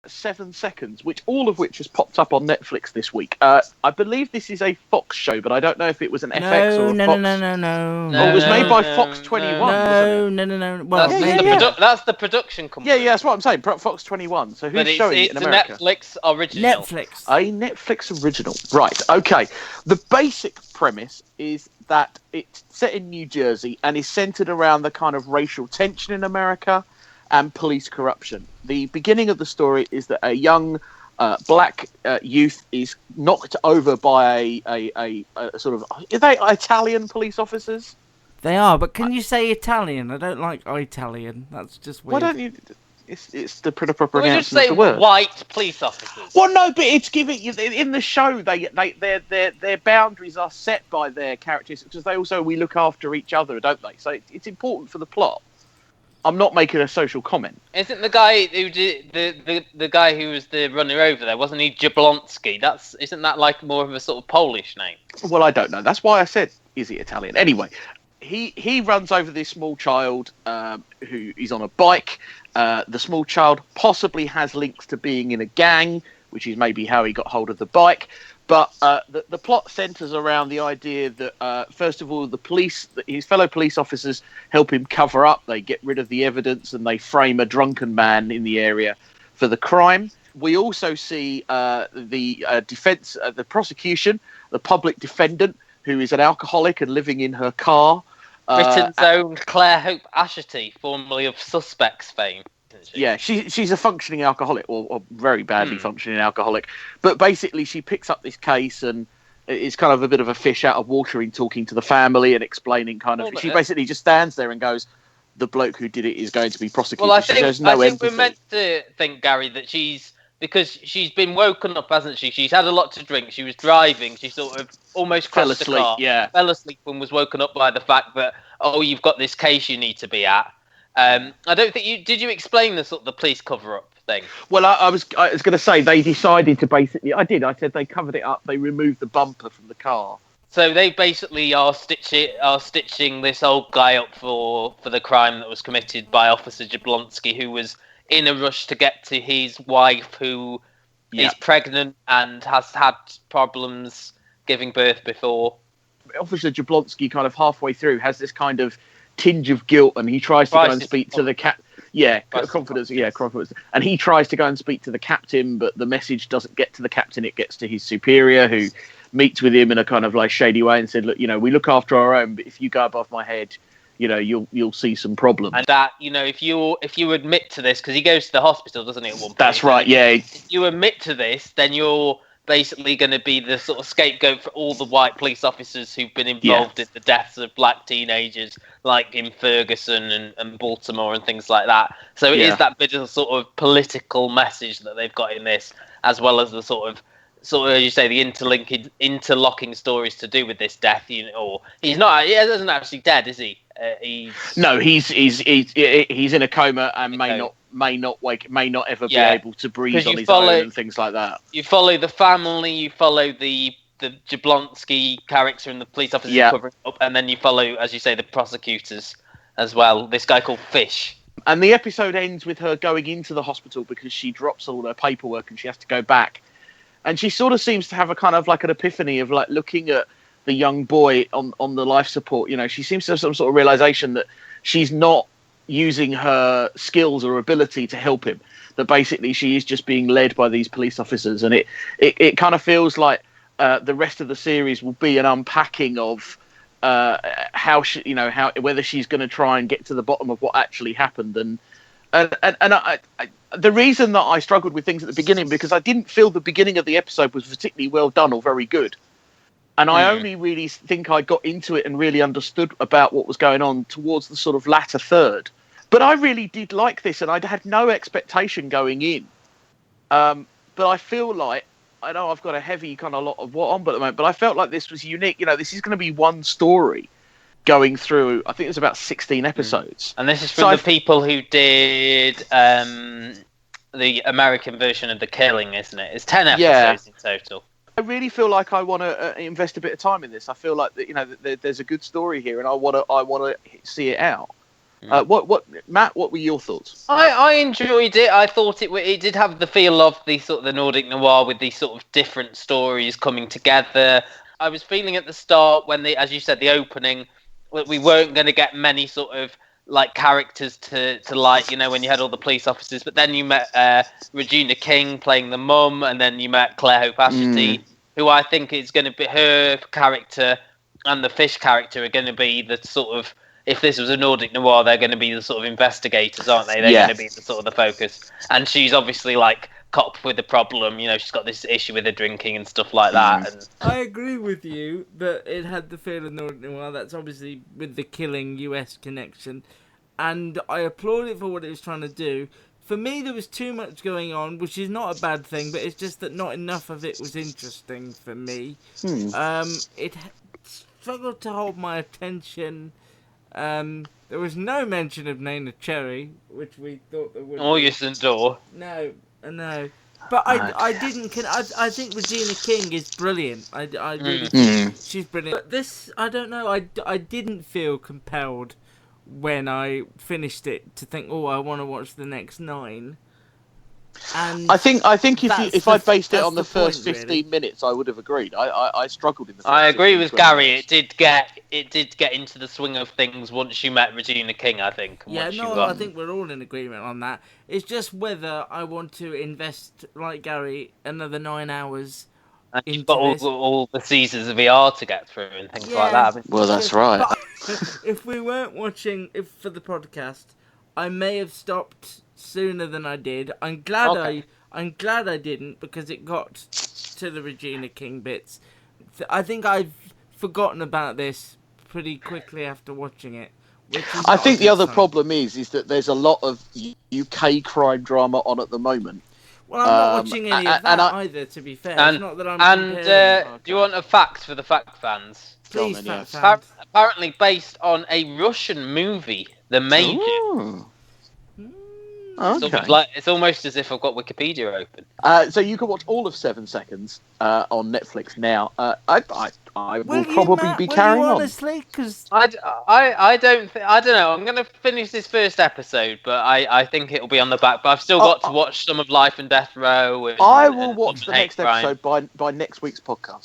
7 seconds, all of which has popped up on Netflix this week. I believe this is a Fox show, but I don't know if it was an FX or a Fox. No. Oh, it was made by no, Fox 21, wasn't it? No. Well, That's the production company. Yeah, that's what I'm saying. Fox 21. So who's But showing it in America? It's a Netflix original. A Netflix original. Right, okay. The basic premise is that it's set in New Jersey and is centered around the kind of racial tension in America and police corruption. The beginning of the story is that a young black youth is knocked over by a sort of... Are they Italian police officers? They are, but can you say Italian? I don't like Italian. That's just weird. Why don't you... It's the proper We just pronouncement say of the word. white police officers. Well, no, but it's giving you in the show. Their boundaries are set by their characters because we look after each other, don't they? So it's important for the plot. I'm not making a social comment. Isn't the guy who did the guy who was the runner over there? Wasn't he Jablonski? Isn't that like more of a sort of Polish name? Well, I don't know. That's why I said, is he Italian? Anyway, he runs over this small child who is on a bike. The small child possibly has links to being in a gang, which is maybe how he got hold of the bike. But the plot centres around the idea that, first of all, his fellow police officers help him cover up. They get rid of the evidence and they frame a drunken man in the area for the crime. We also see the defence, the prosecution, the public defendant, who is an alcoholic and living in her car. Britain's own Claire Hope Asherty, formerly of Suspects fame. Yeah, she's a functioning alcoholic, or very badly functioning alcoholic. But basically, she picks up this case and is kind of a bit of a fish out of water in talking to the family and explaining she basically just stands there and goes, the bloke who did it is going to be prosecuted. Well, I think we're meant to think, Gary, that because she's been woken up, hasn't she? She's had a lot to drink. She was driving. She sort of almost crashed the car. Yeah. Fell asleep and was woken up by the fact that, you've got this case you need to be at. I don't think did you explain the sort of the police cover-up thing? Well, I was going to say they decided to basically... I said they covered it up. They removed the bumper from the car. So they basically are stitching this old guy up for the crime that was committed by Officer Jablonski, who was in a rush to get to his wife, who is pregnant and has had problems giving birth before. Officer Jablonski kind of halfway through has this kind of tinge of guilt, and he tries to go and speak to the confidence. And he tries to go and speak to the captain, but the message doesn't get to the captain. It gets to his superior, who meets with him in a kind of like shady way and said, look, we look after our own, but if you go above my head, you'll see some problems. And that, if you admit to this, because he goes to the hospital, doesn't he, at one point? That's right, yeah. If you admit to this, then you're basically going to be the sort of scapegoat for all the white police officers who've been involved in the deaths of black teenagers, like in Ferguson and Baltimore and things like that. So it is that bit of sort of political message that they've got in this, as well as the sort of as you say, the interlocking stories to do with this death. Or he isn't actually dead, is he? No, he's in a coma and may not ever be able to breathe on his own and things like that. You follow the family, you follow the Jablonski character and the police officers covering up, and then you follow, as you say, the prosecutors as well. This guy called Fish. And the episode ends with her going into the hospital because she drops all her paperwork and she has to go back. And she sort of seems to have a kind of like an epiphany of like looking at the young boy on the life support. She seems to have some sort of realization that she's not using her skills or ability to help him, that basically she is just being led by these police officers. And it kind of feels like the rest of the series will be an unpacking of whether she's going to try and get to the bottom of what actually happened. And the reason that I struggled with things at the beginning, because I didn't feel the beginning of the episode was particularly well done or very good. And I only really think I got into it and really understood about what was going on towards the sort of latter third. But I really did like this, and I had no expectation going in. But I feel like, I know I've got a heavy kind of lot of what on at the moment, but I felt like this was unique. This is going to be one story going through, I think it's about 16 episodes. And this is from the people who did the American version of The Killing, isn't it? It's 10 episodes in total. I really feel like I want to invest a bit of time in this. I feel like that, that there's a good story here, and I want to see it out. What Matt? What were your thoughts? I enjoyed it. I thought it did have the feel of the sort of the Nordic noir with these sort of different stories coming together. I was feeling at the start when as you said, the opening, that we weren't going to get many sort of like characters to like, you know, when you had all the police officers, but then you met Regina King playing the mum, and then you met Claire Hope Ashity, who I think is going to be her character, and the Fish character are going to be the sort of, if this was a Nordic noir, they're going to be the sort of investigators, aren't they? They're going to be the sort of the focus. And she's obviously like cop with the problem, you know, she's got this issue with her drinking and stuff like that. And I agree with you that it had the feel of Nordic noir. That's obviously with the killing US connection. And I applaud it for what it was trying to do. For me, there was too much going on, which is not a bad thing, but it's just that not enough of it was interesting for me. It struggled to hold my attention. There was no mention of Nana Cherry, which we thought there would be. Or Yusin Door. No. But I didn't. I think Regina King is brilliant. I really think she's brilliant. But this, I don't know. I didn't feel compelled when I finished it to think, oh, I want to watch the next 9. And I think if I based it on the first 15 minutes, I would have agreed. I struggled in the. I agree with Gary. It did get into the swing of things once you met Regina King, I think. I think we're all in agreement on that. It's just whether I want to invest, like Gary, another 9 hours. And you've got all the seasons of VR to get through and things like that. Well, that's right. If we weren't watching for the podcast, I may have stopped sooner than I did. I'm glad I didn't, because it got to the Regina King bits. I think I've forgotten about this pretty quickly after watching it. I think the other problem is that there's a lot of UK crime drama on at the moment. Well, I'm not watching any of that either, to be fair. It's not that I'm do you want a fact for the fact fans? Please, fact fans. Apparently based on a Russian movie, The Major. Ooh. Okay. It's almost as if I've got Wikipedia open. So you can watch all of 7 Seconds on Netflix now. I will probably be carrying on. Honestly, because I don't know. I'm going to finish this first episode, but I think it'll be on the back. But I've still got to watch some of Life and Death Row. I will watch the next episode by next week's podcast.